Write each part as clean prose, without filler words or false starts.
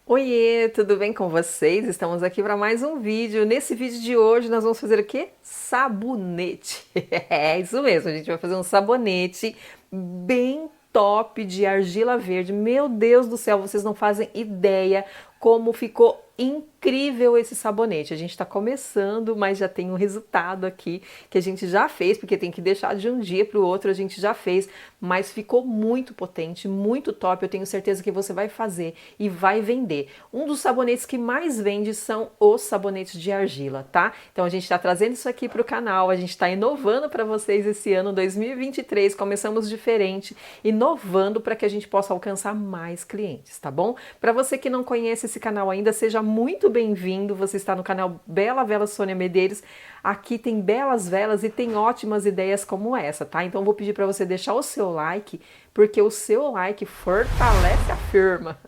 Oiê, tudo bem com vocês? Estamos aqui para mais um vídeo. Nesse vídeo de hoje nós vamos fazer o quê? Sabonete. É isso mesmo, a gente vai fazer um sabonete bem top de argila verde. Meu Deus do céu, vocês não fazem ideia como ficou incrível esse sabonete. A gente está começando, mas já tem um resultado aqui que a gente já fez, porque tem que deixar de um dia para o outro, a gente já fez, mas ficou muito potente, muito top. Eu tenho certeza que você vai fazer e vai vender. Um dos sabonetes que mais vende são os sabonetes de argila, tá? Então a gente está trazendo isso aqui para o canal, a gente está inovando para vocês esse ano 2023, começamos diferente, inovando para que a gente possa alcançar mais clientes, tá bom? Para você que não conhece esse canal ainda, seja muito bem-vindo. Você está no canal Bela Vela Sônia Medeiros. Aqui tem belas velas e tem ótimas ideias como essa, tá? Então vou pedir para você deixar o seu like, porque o seu like fortalece a firma,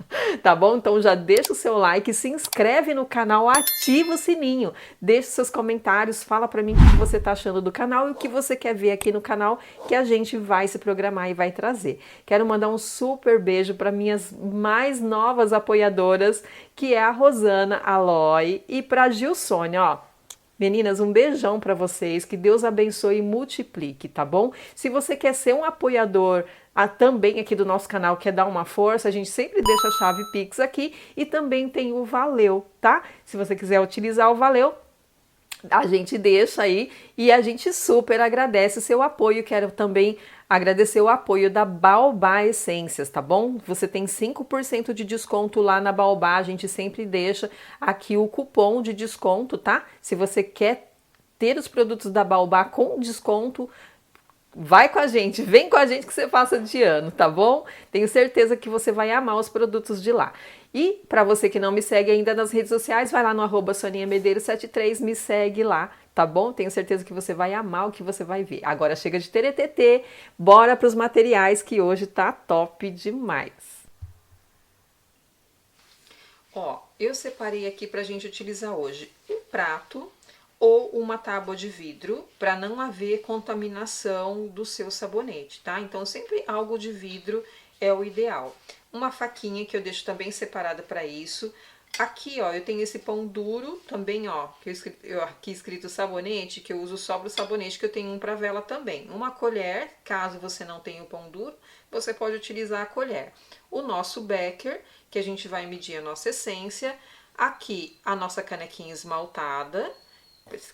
tá bom? Então já deixa o seu like, se inscreve no canal, ativa o sininho, deixa seus comentários, fala para mim o que você tá achando do canal e o que você quer ver aqui no canal, que a gente vai se programar e vai trazer. Quero mandar um super beijo para minhas mais novas apoiadoras, que é a Rosana, a Loi e para a Gilsônia, ó. Meninas, um beijão para vocês, que Deus abençoe e multiplique, tá bom? Se você quer ser um apoiador também aqui do nosso canal, quer dar uma força, a gente sempre deixa a chave Pix aqui e também tem o Valeu, tá? Se você quiser utilizar o Valeu, a gente deixa aí e a gente super agradece o seu apoio. Quero também agradecer o apoio da Baobá Essências, tá bom? Você tem 5% de desconto lá na Baobá, a gente sempre deixa aqui o cupom de desconto, tá? Se você quer ter os produtos da Baobá com desconto, vai com a gente, vem com a gente que você passa de ano, tá bom? Tenho certeza que você vai amar os produtos de lá. E para você que não me segue ainda nas redes sociais, vai lá no @soniamedeiros73, me segue lá, tá bom? Tenho certeza que você vai amar o que você vai ver. Agora chega de teretetê, bora para os materiais que hoje tá top demais. Ó, eu separei aqui pra gente utilizar hoje um prato ou uma tábua de vidro, para não haver contaminação do seu sabonete, tá? Então sempre algo de vidro é o ideal. Uma faquinha que eu deixo também separada para isso. Aqui, ó, eu tenho esse pão duro também, ó, que eu aqui escrito sabonete, que eu uso só pro sabonete, que eu tenho um para vela também. Uma colher, caso você não tenha o pão duro, você pode utilizar a colher. O nosso becker, que a gente vai medir a nossa essência. Aqui, a nossa canequinha esmaltada,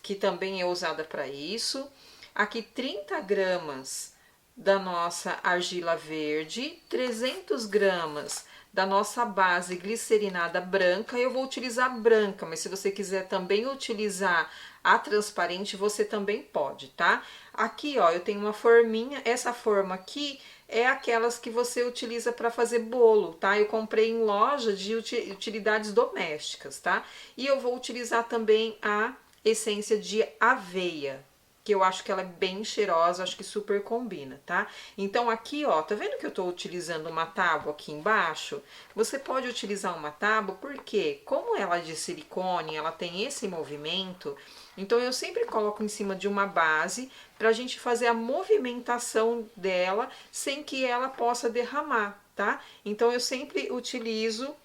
que também é usada para isso. Aqui 30 gramas da nossa argila verde, 300 gramas da nossa base glicerinada branca. Eu vou utilizar branca, mas se você quiser também utilizar a transparente, você também pode, tá? Aqui, ó, eu tenho uma forminha, essa forma aqui é aquelas que você utiliza para fazer bolo, tá? Eu comprei em loja de utilidades domésticas, tá? E eu vou utilizar também a essência de aveia, que eu acho que ela é bem cheirosa, acho que super combina, tá? Então aqui, ó, tá vendo que eu tô utilizando uma tábua aqui embaixo? Você pode utilizar uma tábua porque, como ela é de silicone, ela tem esse movimento, então eu sempre coloco em cima de uma base pra gente fazer a movimentação dela sem que ela possa derramar, tá? Então eu sempre utilizo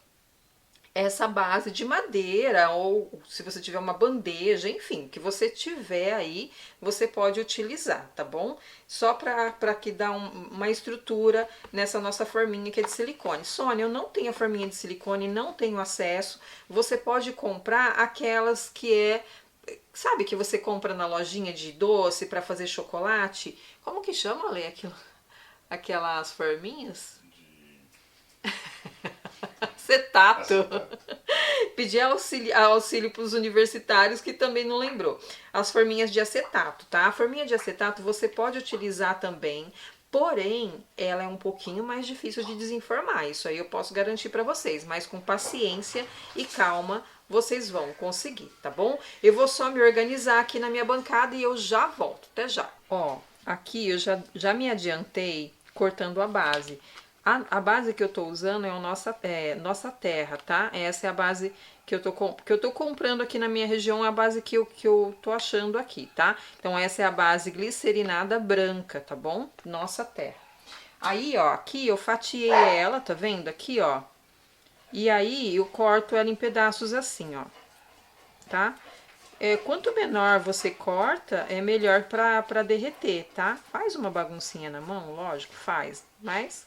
essa base de madeira, ou se você tiver uma bandeja, enfim, o que você tiver aí, você pode utilizar, tá bom? Só para que dá uma estrutura nessa nossa forminha que é de silicone. Sônia, eu não tenho a forminha de silicone, não tenho acesso. Você pode comprar aquelas que sabe, que você compra na lojinha de doce para fazer chocolate? Como que chama, Lê, aquilo? Aquelas forminhas? Acetato. Pedir auxílio para os universitários que também não lembrou. As forminhas de acetato, tá? A forminha de acetato você pode utilizar também, porém, ela é um pouquinho mais difícil de desenformar. Isso aí eu posso garantir para vocês, mas com paciência e calma vocês vão conseguir, tá bom? Eu vou só me organizar aqui na minha bancada e eu já volto. Até já. Ó, aqui eu já me adiantei cortando a base. A base que eu tô usando é o Nossa Terra, tá? Essa é a base que eu tô comprando aqui na minha região, é a base que eu tô achando aqui, tá? Então essa é a base glicerinada branca, tá bom? Nossa Terra. Aí, ó, aqui eu fatiei ela, tá vendo? Aqui, ó. E aí eu corto ela em pedaços assim, ó. Tá? Quanto menor você corta, é melhor pra derreter, tá? Faz uma baguncinha na mão, lógico, faz. Mas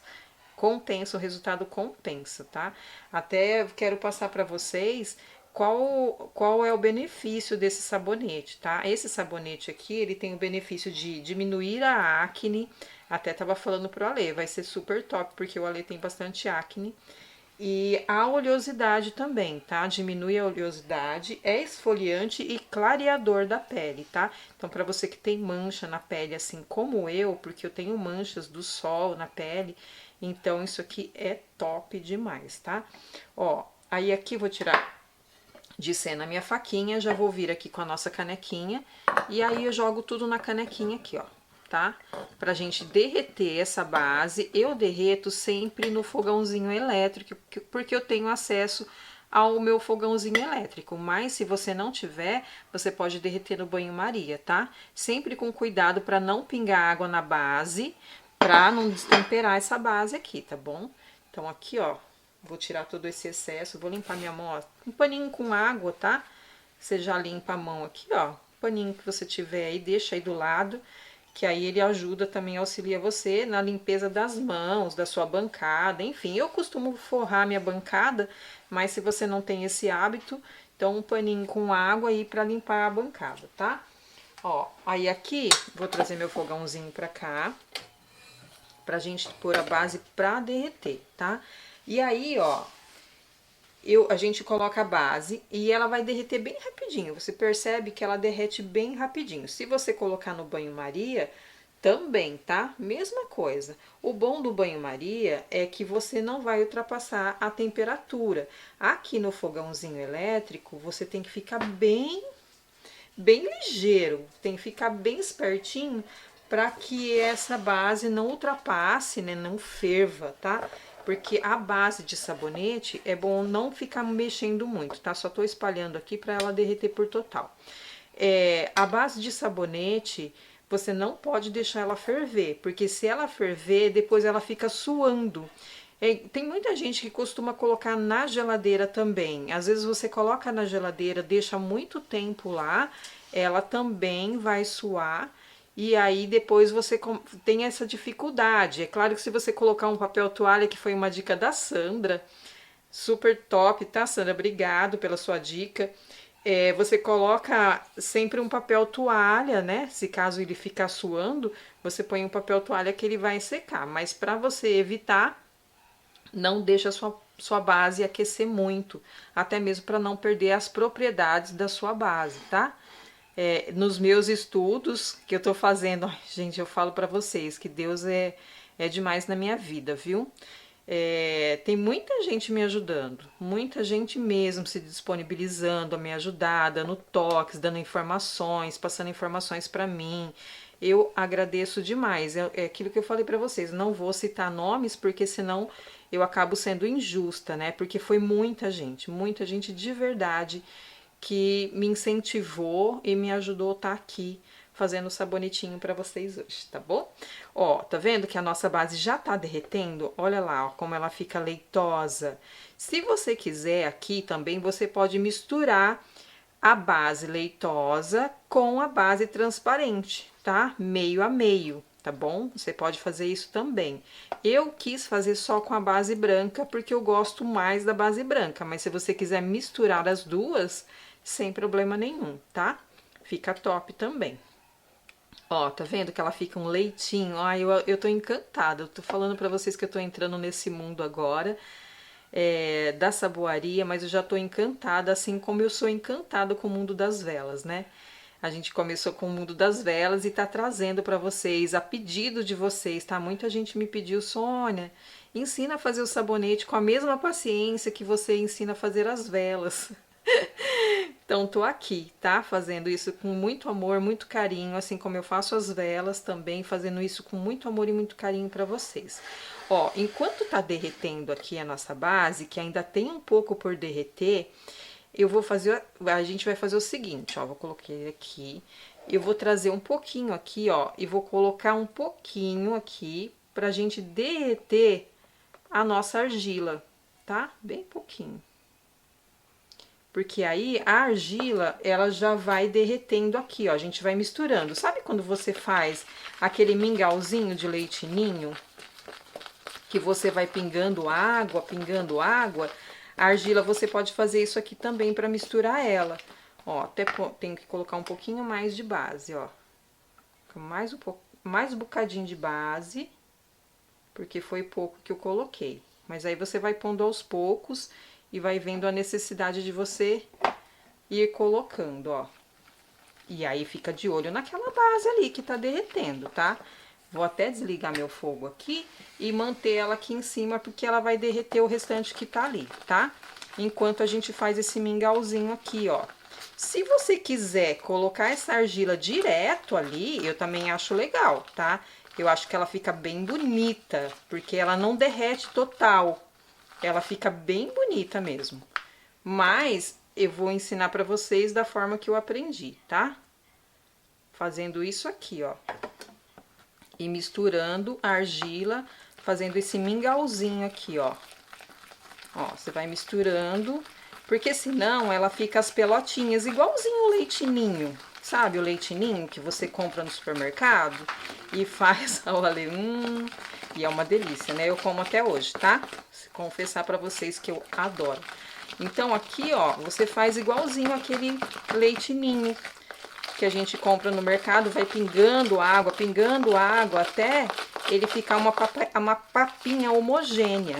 compensa, o resultado compensa, tá? Até quero passar para vocês qual é o benefício desse sabonete, tá? Esse sabonete aqui, ele tem o benefício de diminuir a acne, até tava falando pro Ale, vai ser super top, porque o Ale tem bastante acne. E a oleosidade também, tá? Diminui a oleosidade, é esfoliante e clareador da pele, tá? Então, para você que tem mancha na pele, assim como eu, porque eu tenho manchas do sol na pele, então isso aqui é top demais, tá? Ó, aí aqui vou tirar de cena a minha faquinha, já vou vir aqui com a nossa canequinha, e aí eu jogo tudo na canequinha aqui, ó. Tá? Pra gente derreter essa base, eu derreto sempre no fogãozinho elétrico, porque eu tenho acesso ao meu fogãozinho elétrico. Mas se você não tiver, você pode derreter no banho-maria, tá? Sempre com cuidado para não pingar água na base, pra não destemperar essa base aqui, tá bom? Então aqui, ó, vou tirar todo esse excesso, vou limpar minha mão, ó, um paninho com água, tá? Você já limpa a mão aqui, ó, paninho que você tiver aí, deixa aí do lado, que aí ele ajuda também, auxilia você na limpeza das mãos, da sua bancada, enfim. Eu costumo forrar minha bancada, mas se você não tem esse hábito, então um paninho com água aí pra limpar a bancada, tá? Ó, aí aqui, vou trazer meu fogãozinho pra cá, pra gente pôr a base pra derreter, tá? E aí, ó, a gente coloca a base e ela vai derreter bem rapidinho. Você percebe que ela derrete bem rapidinho. Se você colocar no banho-maria, também, tá? Mesma coisa. O bom do banho-maria é que você não vai ultrapassar a temperatura. Aqui no fogãozinho elétrico, você tem que ficar bem ligeiro, tem que ficar bem espertinho para que essa base não ultrapasse, né, não ferva, tá? Porque a base de sabonete é bom não ficar mexendo muito, tá? Só tô espalhando aqui para ela derreter por total. A base de sabonete, você não pode deixar ela ferver, porque se ela ferver, depois ela fica suando. Tem muita gente que costuma colocar na geladeira também. Às vezes você coloca na geladeira, deixa muito tempo lá, ela também vai suar. E aí depois você tem essa dificuldade. É claro que se você colocar um papel toalha, que foi uma dica da Sandra, super top, tá, Sandra? Obrigado pela sua dica. Você coloca sempre um papel toalha, né? Se caso ele ficar suando, você põe um papel toalha que ele vai secar. Mas para você evitar, não deixa a sua base aquecer muito, até mesmo para não perder as propriedades da sua base, tá? Nos meus estudos que eu tô fazendo, ai, gente, eu falo para vocês que Deus é demais na minha vida, viu? Tem muita gente me ajudando, muita gente mesmo se disponibilizando a me ajudar, dando toques, dando informações, passando informações para mim. Eu agradeço demais. É aquilo que eu falei para vocês. Não vou citar nomes porque senão eu acabo sendo injusta, né? Porque foi muita gente de verdade que me incentivou e me ajudou a estar aqui fazendo o sabonetinho para vocês hoje, tá bom? Ó, tá vendo que a nossa base já tá derretendo? Olha lá, ó, como ela fica leitosa. Se você quiser aqui também, você pode misturar a base leitosa com a base transparente, tá? Meio a meio, tá bom? Você pode fazer isso também. Eu quis fazer só com a base branca porque eu gosto mais da base branca, mas se você quiser misturar as duas, sem problema nenhum, tá? Fica top também. Ó, tá vendo que ela fica um leitinho? Ai, eu tô encantada. Eu tô falando pra vocês que eu tô entrando nesse mundo agora, da saboaria, mas eu já tô encantada, assim como eu sou encantada com o mundo das velas, né? A gente começou com o mundo das velas e tá trazendo pra vocês, a pedido de vocês, tá? Muita gente me pediu, Sônia, ensina a fazer o sabonete com a mesma paciência que você ensina a fazer as velas. Então, tô aqui, tá? Fazendo isso com muito amor, muito carinho, assim como eu faço as velas também, fazendo isso com muito amor e muito carinho pra vocês. Ó, enquanto tá derretendo aqui a nossa base, que ainda tem um pouco por derreter, eu vou fazer, a gente vai fazer o seguinte, ó, vou colocar aqui, eu vou trazer um pouquinho aqui, ó, e vou colocar um pouquinho aqui pra gente derreter a nossa argila, tá? Bem pouquinho. Porque aí a argila, ela já vai derretendo aqui, ó, a gente vai misturando. Sabe quando você faz aquele mingauzinho de leite ninho? Que você vai pingando água, a argila você pode fazer isso aqui também para misturar ela. Ó, até tenho que colocar um pouquinho mais de base, ó. Mais um bocadinho de base, porque foi pouco que eu coloquei. Mas aí você vai pondo aos poucos e vai vendo a necessidade de você ir colocando, ó. E aí fica de olho naquela base ali que tá derretendo, tá? Vou até desligar meu fogo aqui e manter ela aqui em cima, porque ela vai derreter o restante que tá ali, tá? Enquanto a gente faz esse mingauzinho aqui, ó. Se você quiser colocar essa argila direto ali, eu também acho legal, tá? Eu acho que ela fica bem bonita, porque ela não derrete total. Ela fica bem bonita mesmo. Mas eu vou ensinar pra vocês da forma que eu aprendi, tá? Fazendo isso aqui, ó. E misturando a argila, fazendo esse mingauzinho aqui, ó. Ó, você vai misturando, porque senão ela fica as pelotinhas, igualzinho o leite ninho. Sabe o leite ninho que você compra no supermercado? E faz, olha, e é uma delícia, né? Eu como até hoje, tá? Vou confessar pra vocês que eu adoro. Então aqui, ó, você faz igualzinho aquele leite ninho que a gente compra no mercado, vai pingando água, até ele ficar uma papinha homogênea.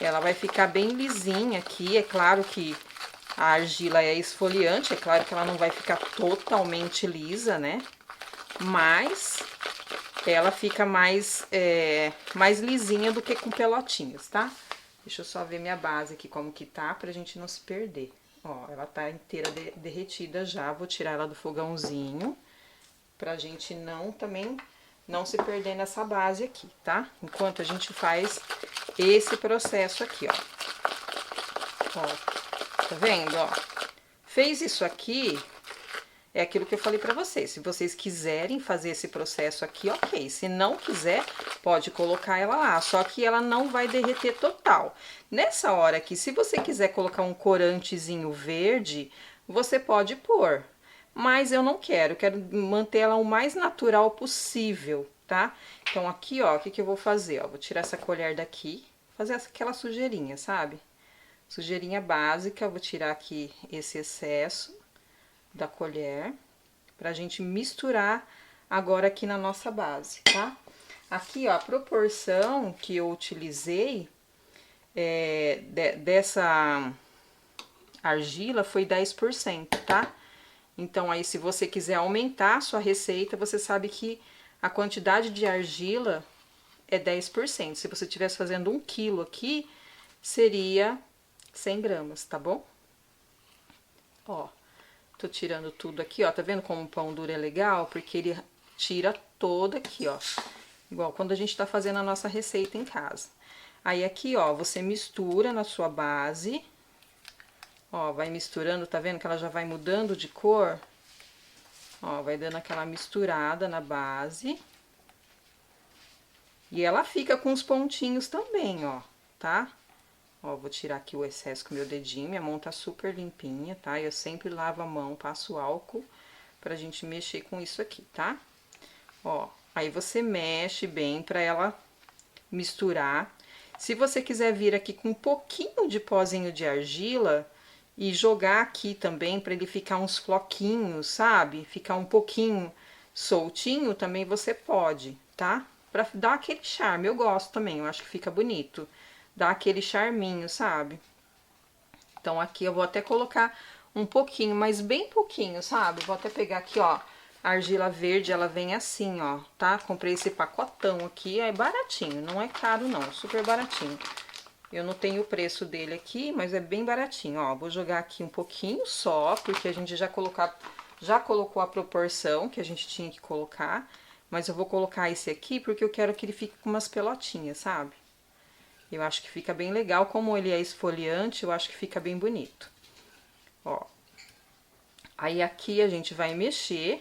Ela vai ficar bem lisinha aqui, é claro que a argila é esfoliante, é claro que ela não vai ficar totalmente lisa, né? Mas ela fica mais lisinha do que com pelotinhas, tá? Deixa eu só ver minha base aqui como que tá, pra gente não se perder. Ó, ela tá inteira derretida já, vou tirar ela do fogãozinho, pra gente também não se perder nessa base aqui, tá? Enquanto a gente faz esse processo aqui, ó. Ó, tá vendo, ó? Fez isso aqui, é aquilo que eu falei pra vocês. Se vocês quiserem fazer esse processo aqui, ok. Se não quiser, pode colocar ela lá. Só que ela não vai derreter total. Nessa hora aqui, se você quiser colocar um corantezinho verde, você pode pôr. Mas eu não quero manter ela o mais natural possível, tá? Então aqui, ó, o que eu vou fazer? Ó, vou tirar essa colher daqui, fazer aquela sujeirinha, sabe? Sujeirinha básica, vou tirar aqui esse excesso da colher, pra gente misturar agora aqui na nossa base, tá? Aqui, ó, a proporção que eu utilizei dessa argila foi 10%, tá? Então, aí, se você quiser aumentar a sua receita, você sabe que a quantidade de argila é 10%. Se você estivesse fazendo 1 quilo aqui, seria 100 gramas, tá bom? Ó. Tô tirando tudo aqui, ó, tá vendo como o pão duro é legal? Porque ele tira todo aqui, ó. Igual quando a gente tá fazendo a nossa receita em casa. Aí aqui, ó, você mistura na sua base. Ó, vai misturando, tá vendo que ela já vai mudando de cor? Ó, vai dando aquela misturada na base. E ela fica com os pontinhos também, ó, tá? Ó, vou tirar aqui o excesso com o meu dedinho, minha mão tá super limpinha, tá? Eu sempre lavo a mão, passo álcool pra gente mexer com isso aqui, tá? Ó, aí você mexe bem pra ela misturar. Se você quiser vir aqui com um pouquinho de pozinho de argila e jogar aqui também pra ele ficar uns floquinhos, sabe? Ficar um pouquinho soltinho, também você pode, tá? Pra dar aquele charme, eu gosto também, eu acho que fica bonito. Dá aquele charminho, sabe? Então, aqui eu vou até colocar um pouquinho, mas bem pouquinho, sabe? Vou até pegar aqui, ó, a argila verde, ela vem assim, ó, tá? Comprei esse pacotão aqui, é baratinho, não é caro não, super baratinho. Eu não tenho o preço dele aqui, mas é bem baratinho, ó. Vou jogar aqui um pouquinho só, porque a gente já colocou a proporção que a gente tinha que colocar. Mas eu vou colocar esse aqui porque eu quero que ele fique com umas pelotinhas, sabe? Eu acho que fica bem legal, como ele é esfoliante, eu acho que fica bem bonito. Ó. Aí aqui a gente vai mexer.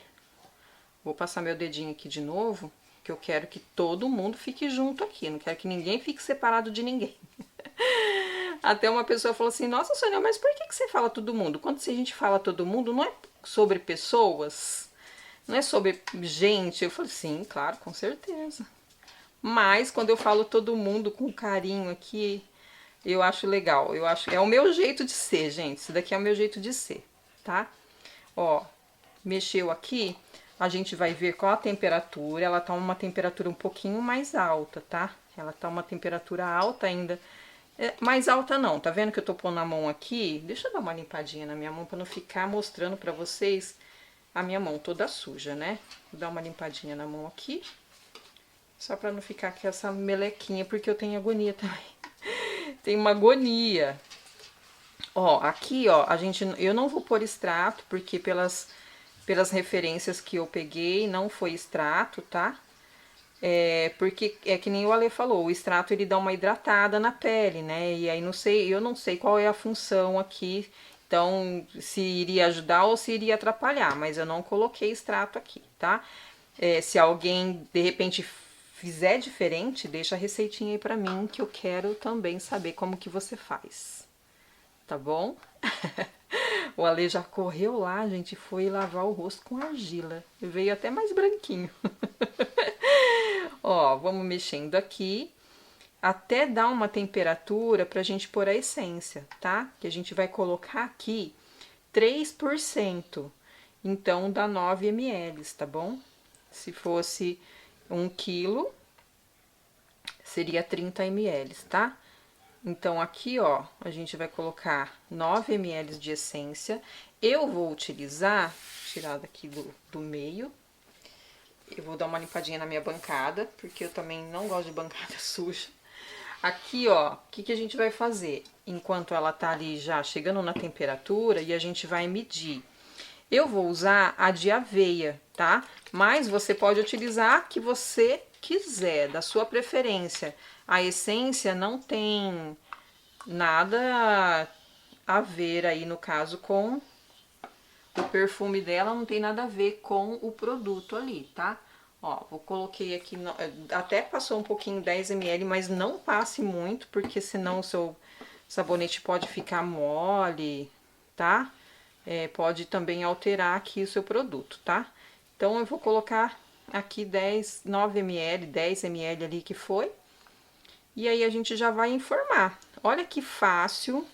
Vou passar meu dedinho aqui de novo, que eu quero que todo mundo fique junto aqui. Não quero que ninguém fique separado de ninguém. Até uma pessoa falou assim, nossa, Sônia, mas por que você fala todo mundo? Quando a gente fala todo mundo, não é sobre pessoas? Não é sobre gente? Eu falei, sim, claro, com certeza. Mas quando eu falo todo mundo com carinho aqui, eu acho legal. Eu acho, é o meu jeito de ser, gente. Isso daqui é o meu jeito de ser, tá? Ó, mexeu aqui, a gente vai ver qual a temperatura. Ela tá uma temperatura um pouquinho mais alta, tá? Ela tá uma temperatura alta ainda. Mais alta não, tá vendo que eu tô pondo a mão aqui? Deixa eu dar uma limpadinha na minha mão pra não ficar mostrando pra vocês a minha mão toda suja, né? Vou dar uma limpadinha na mão aqui. Só pra não ficar com essa melequinha, porque eu tenho agonia também. Tem uma agonia. Ó, aqui, ó, eu não vou pôr extrato, porque pelas referências que eu peguei, não foi extrato, tá? Porque é que nem o Ale falou, o extrato ele dá uma hidratada na pele, né? E aí eu não sei qual é a função aqui, então se iria ajudar ou se iria atrapalhar, mas eu não coloquei extrato aqui, tá? Se alguém de repente fizer diferente, deixa a receitinha aí pra mim, que eu quero também saber como que você faz, tá bom? O Ale já correu lá, gente, foi lavar o rosto com argila, veio até mais branquinho. Ó, vamos mexendo aqui até dar uma temperatura pra gente pôr a essência, tá? Que a gente vai colocar aqui 3%, então dá 9 ml, tá bom? Se fosse 1 quilo, seria 30 ml, tá? Então aqui, ó, a gente vai colocar 9 ml de essência. Eu vou utilizar, tirar daqui do meio, eu vou dar uma limpadinha na minha bancada, porque eu também não gosto de bancada suja. Aqui, ó, o que a gente vai fazer? Enquanto ela tá ali já chegando na temperatura, e a gente vai medir. Eu vou usar a de aveia, tá? Mas você pode utilizar a que você quiser, da sua preferência. A essência não tem nada a ver aí, no caso, com o perfume dela, não tem nada a ver com o produto ali, tá? Ó, coloquei aqui, até passou um pouquinho 10 ml, mas não passe muito, porque senão o seu sabonete pode ficar mole, tá? Pode também alterar aqui o seu produto, tá? Então eu vou colocar aqui 9 ml, 10 ml ali que foi. E aí a gente já vai informar. Olha que fácil,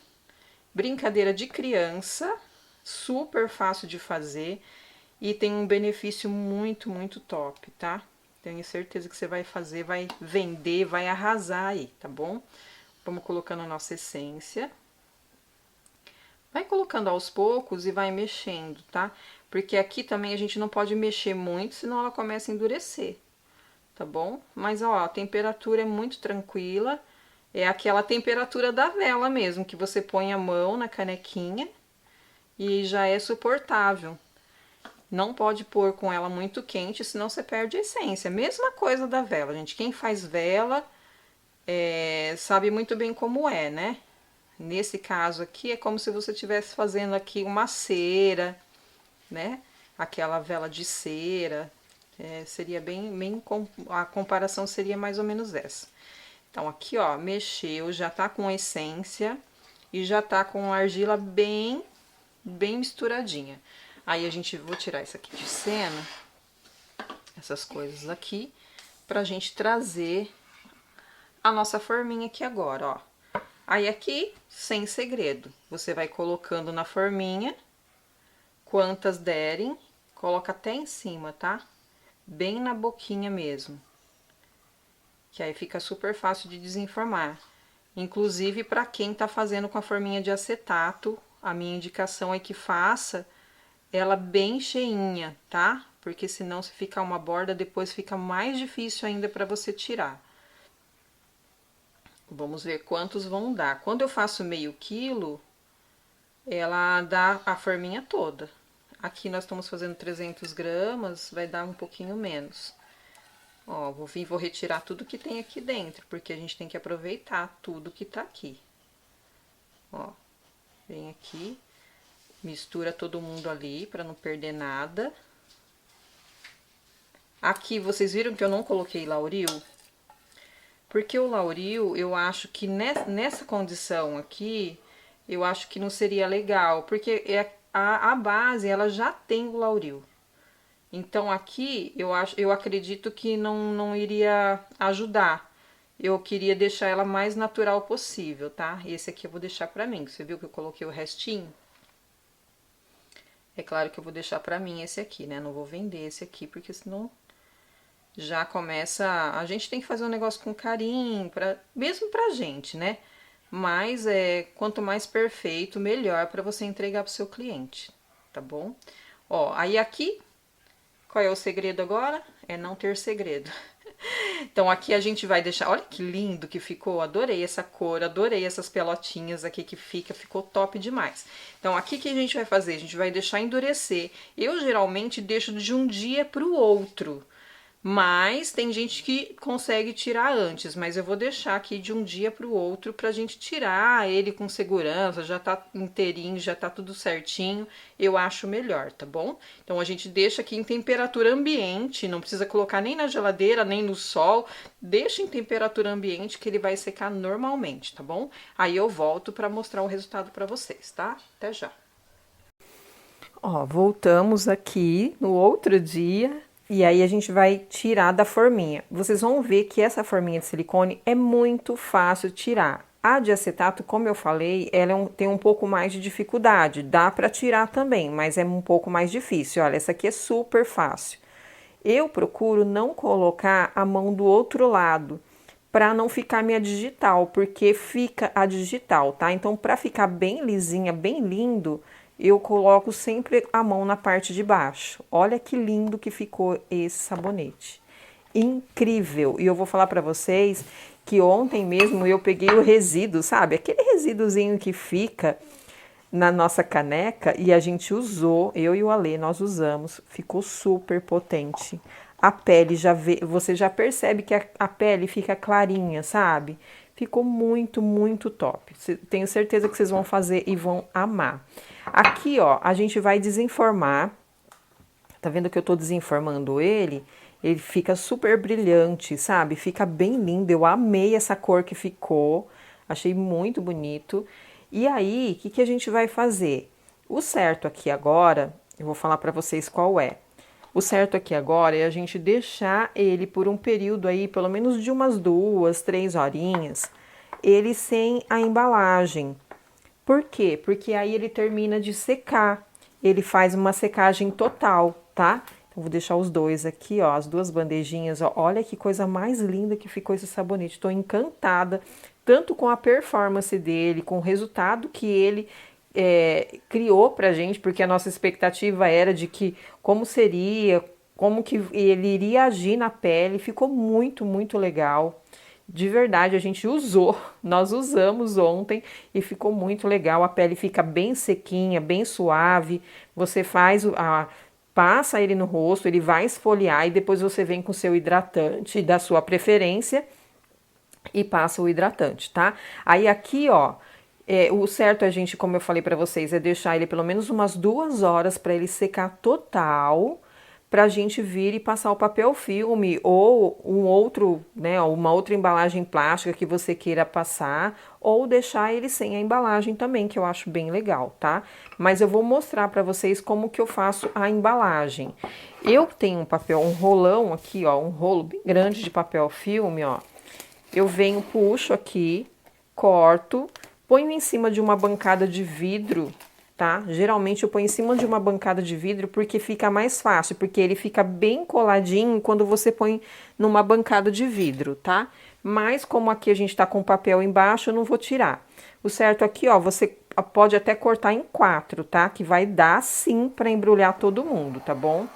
brincadeira de criança, super fácil de fazer e tem um benefício muito, muito top, tá? Tenho certeza que você vai fazer, vai vender, vai arrasar aí, tá bom? Vamos colocando a nossa essência. Vai colocando aos poucos e vai mexendo, tá? Porque aqui também a gente não pode mexer muito, senão ela começa a endurecer, tá bom? Mas, ó, a temperatura é muito tranquila, é aquela temperatura da vela mesmo, que você põe a mão na canequinha e já é suportável. Não pode pôr com ela muito quente, senão você perde a essência. Mesma coisa da vela, gente. Quem faz vela sabe muito bem como é, né? Nesse caso aqui, é como se você estivesse fazendo aqui uma cera, né? Aquela vela de cera. Seria a comparação seria mais ou menos essa. Então, aqui, ó, mexeu, já tá com essência e já tá com a argila bem misturadinha. Aí vou tirar isso aqui de cena, essas coisas aqui, pra gente trazer a nossa forminha aqui agora, ó. Aí aqui, sem segredo, você vai colocando na forminha, quantas derem, coloca até em cima, tá? Bem na boquinha mesmo. Que aí fica super fácil de desenformar. Inclusive, para quem tá fazendo com a forminha de acetato, a minha indicação é que faça ela bem cheinha, tá? Porque senão se ficar uma borda, depois fica mais difícil ainda para você tirar. Vamos ver quantos vão dar. Quando eu faço meio quilo, ela dá a forminha toda. Aqui nós estamos fazendo 300 gramas, vai dar um pouquinho menos. Ó, vou retirar tudo que tem aqui dentro, porque a gente tem que aproveitar tudo que tá aqui. Ó, vem aqui, mistura todo mundo ali para não perder nada. Aqui, vocês viram que eu não coloquei lauril? Porque o lauril, eu acho que nessa condição aqui, eu acho que não seria legal, porque a base, ela já tem o lauril. Então aqui, eu acredito que não iria ajudar. Eu queria deixar ela mais natural possível, tá? Esse aqui eu vou deixar pra mim. Você viu que eu coloquei o restinho? É claro que eu vou deixar pra mim esse aqui, né? Não vou vender esse aqui, porque senão já começa... A gente tem que fazer um negócio com carinho, mesmo pra gente, né? Mas quanto mais perfeito, melhor pra você entregar pro seu cliente, tá bom? Ó, aí aqui, qual é o segredo agora? É não ter segredo. Então aqui a gente vai deixar, olha que lindo que ficou, adorei essa cor, adorei essas pelotinhas aqui que ficou top demais. Então aqui que a gente vai fazer? A gente vai deixar endurecer. Eu geralmente deixo de um dia para o outro, mas tem gente que consegue tirar antes, mas eu vou deixar aqui de um dia para o outro pra gente tirar ele com segurança, já tá inteirinho, já tá tudo certinho, eu acho melhor, tá bom? Então a gente deixa aqui em temperatura ambiente, não precisa colocar nem na geladeira, nem no sol, deixa em temperatura ambiente que ele vai secar normalmente, tá bom? Aí eu volto para mostrar o resultado para vocês, tá? Até já. Ó, voltamos aqui no outro dia. E aí a gente vai tirar da forminha. Vocês vão ver que essa forminha de silicone é muito fácil de tirar. A de acetato, como eu falei, ela tem um pouco mais de dificuldade. Dá para tirar também, mas é um pouco mais difícil. Olha, essa aqui é super fácil. Eu procuro não colocar a mão do outro lado, para não ficar minha digital, porque fica a digital, tá? Então, para ficar bem lisinha, bem lindo, eu coloco sempre a mão na parte de baixo. Olha que lindo que ficou esse sabonete. Incrível! E eu vou falar para vocês que ontem mesmo eu peguei o resíduo, sabe? Aquele resíduozinho que fica na nossa caneca e a gente usou, eu e o Alê, nós usamos, ficou super potente. A pele você já percebe que a pele fica clarinha, sabe? Ficou muito, muito top. Tenho certeza que vocês vão fazer e vão amar. Aqui, ó, a gente vai desenformar. Tá vendo que eu tô desenformando ele? Ele fica super brilhante, sabe? Fica bem lindo. Eu amei essa cor que ficou. Achei muito bonito. E aí, o que a gente vai fazer? O certo aqui agora, eu vou falar pra vocês qual é. O certo aqui agora é a gente deixar ele por um período aí, pelo menos de umas 2, 3 horinhas, ele sem a embalagem. Por quê? Porque aí ele termina de secar, ele faz uma secagem total, tá? Então, vou deixar os dois aqui, ó, as duas bandejinhas, ó. Olha que coisa mais linda que ficou esse sabonete. Estou encantada, tanto com a performance dele, com o resultado que ele criou pra gente, porque a nossa expectativa era de que como seria, como que ele iria agir na pele, ficou muito, muito legal. De verdade, a gente usou, nós usamos ontem e ficou muito legal. A pele fica bem sequinha, bem suave. Você passa ele no rosto, ele vai esfoliar e depois você vem com o seu hidratante da sua preferência e passa o hidratante, tá? Aí aqui, ó, o certo a gente, como eu falei pra vocês, é deixar ele pelo menos umas 2 horas para ele secar total, pra gente vir e passar o papel filme ou um outro, né, uma outra embalagem plástica que você queira passar, ou deixar ele sem a embalagem também, que eu acho bem legal, tá? Mas eu vou mostrar pra vocês como que eu faço a embalagem. Eu tenho um papel, um rolão aqui, ó, um rolo bem grande de papel filme, ó. Eu venho, puxo aqui, corto, ponho em cima de uma bancada de vidro, tá? Geralmente eu ponho em cima de uma bancada de vidro porque fica mais fácil, porque ele fica bem coladinho quando você põe numa bancada de vidro, tá? Mas como aqui a gente tá com papel embaixo, eu não vou tirar. O certo aqui, ó, você pode até cortar em 4, tá? Que vai dar sim pra embrulhar todo mundo, tá bom?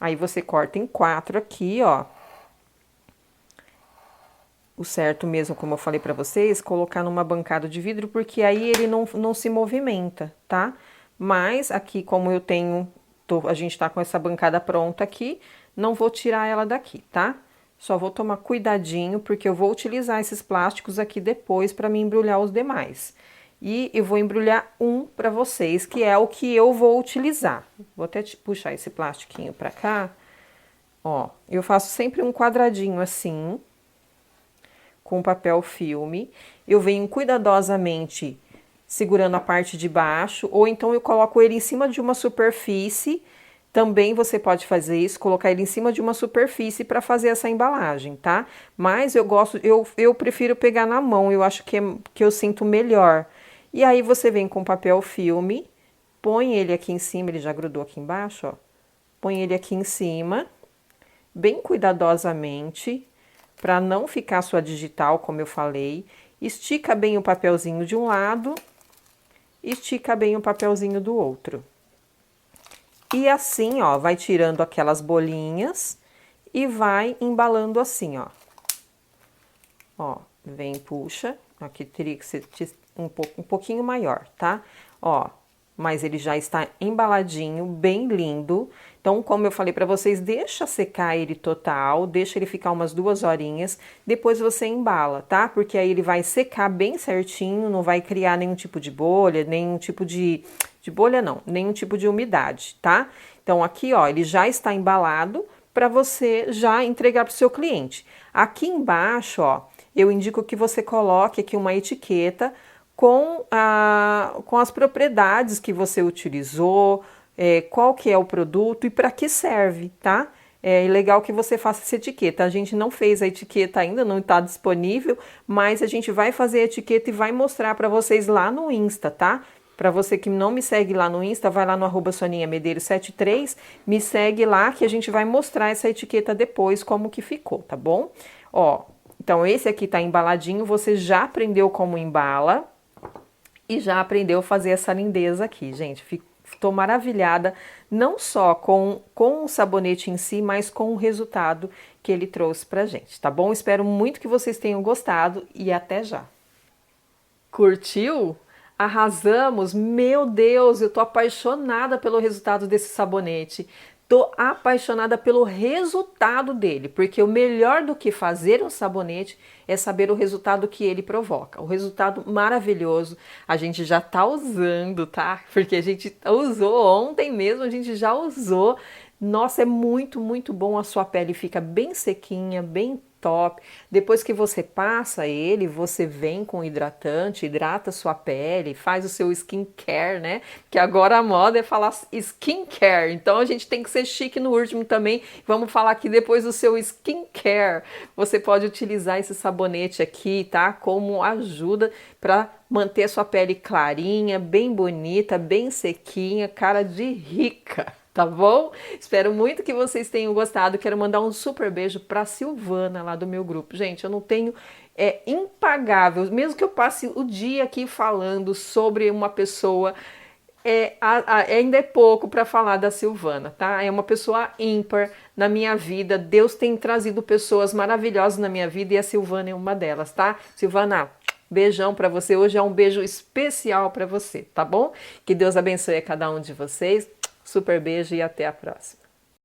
Aí você corta em 4 aqui, ó. o certo mesmo, como eu falei pra vocês, colocar numa bancada de vidro, porque aí ele não se movimenta, tá? Mas aqui, como eu tenho, a gente tá com essa bancada pronta aqui, não vou tirar ela daqui, tá? Só vou tomar cuidadinho, porque eu vou utilizar esses plásticos aqui depois para me embrulhar os demais. E eu vou embrulhar um para vocês, que é o que eu vou utilizar. Vou até puxar esse plastiquinho para cá. Ó, eu faço sempre um quadradinho assim, com papel filme. Eu venho cuidadosamente segurando a parte de baixo, ou então eu coloco ele em cima de uma superfície. Também você pode fazer isso, colocar ele em cima de uma superfície para fazer essa embalagem, tá? Mas eu prefiro pegar na mão, eu acho que eu sinto melhor. E aí você vem com papel filme, põe ele aqui em cima, ele já grudou aqui embaixo, ó. Põe ele aqui em cima, bem cuidadosamente, para não ficar sua digital, como eu falei. Estica bem o papelzinho de um lado, estica bem o papelzinho do outro. E assim, ó, vai tirando aquelas bolinhas e vai embalando assim, ó. Ó, vem, puxa. Aqui teria que ser um pouquinho maior, tá? Ó, mas ele já está embaladinho, bem lindo. Então, como eu falei pra vocês, deixa secar ele total, deixa ele ficar umas 2 horinhas, depois você embala, tá? Porque aí ele vai secar bem certinho, não vai criar nenhum tipo de bolha, nenhum tipo de bolha não, nenhum tipo de umidade, tá? Então, aqui, ó, ele já está embalado para você já entregar pro seu cliente. Aqui embaixo, ó, eu indico que você coloque aqui uma etiqueta com as propriedades que você utilizou, qual que é o produto e para que serve, tá? É legal que você faça essa etiqueta. A gente não fez a etiqueta ainda, não está disponível, mas a gente vai fazer a etiqueta e vai mostrar para vocês lá no Insta, tá? Para você que não me segue lá no Insta, vai lá no @soninhamedeiros73, me segue lá que a gente vai mostrar essa etiqueta depois como que ficou, tá bom? Ó, então esse aqui tá embaladinho, você já aprendeu como embala e já aprendeu a fazer essa lindeza aqui, gente. Estou maravilhada, não só com o sabonete em si, mas com o resultado que ele trouxe pra gente, tá bom? Espero muito que vocês tenham gostado e até já. Curtiu? Arrasamos! Meu Deus, eu tô apaixonada pelo resultado desse sabonete. Tô apaixonada pelo resultado dele, porque o melhor do que fazer um sabonete é saber o resultado que ele provoca. O resultado maravilhoso, a gente já tá usando, tá? Porque a gente usou ontem mesmo, a gente já usou. Nossa, é muito, muito bom. A sua pele fica bem sequinha, bem top. Depois que você passa ele, você vem com hidratante, hidrata sua pele, faz o seu skincare, né? Que agora a moda é falar skincare. Então a gente tem que ser chique no último também. Vamos falar aqui depois do seu skincare. Você pode utilizar esse sabonete aqui, tá? Como ajuda para manter a sua pele clarinha, bem bonita, bem sequinha, cara de rica. Tá bom? Espero muito que vocês tenham gostado. Quero mandar um super beijo pra Silvana lá do meu grupo. Gente, eu não tenho... É impagável. Mesmo que eu passe o dia aqui falando sobre uma pessoa, ainda é pouco para falar da Silvana, tá? É uma pessoa ímpar na minha vida. Deus tem trazido pessoas maravilhosas na minha vida e a Silvana é uma delas, tá? Silvana, beijão para você. Hoje é um beijo especial para você, tá bom? Que Deus abençoe a cada um de vocês. Super beijo e até a próxima.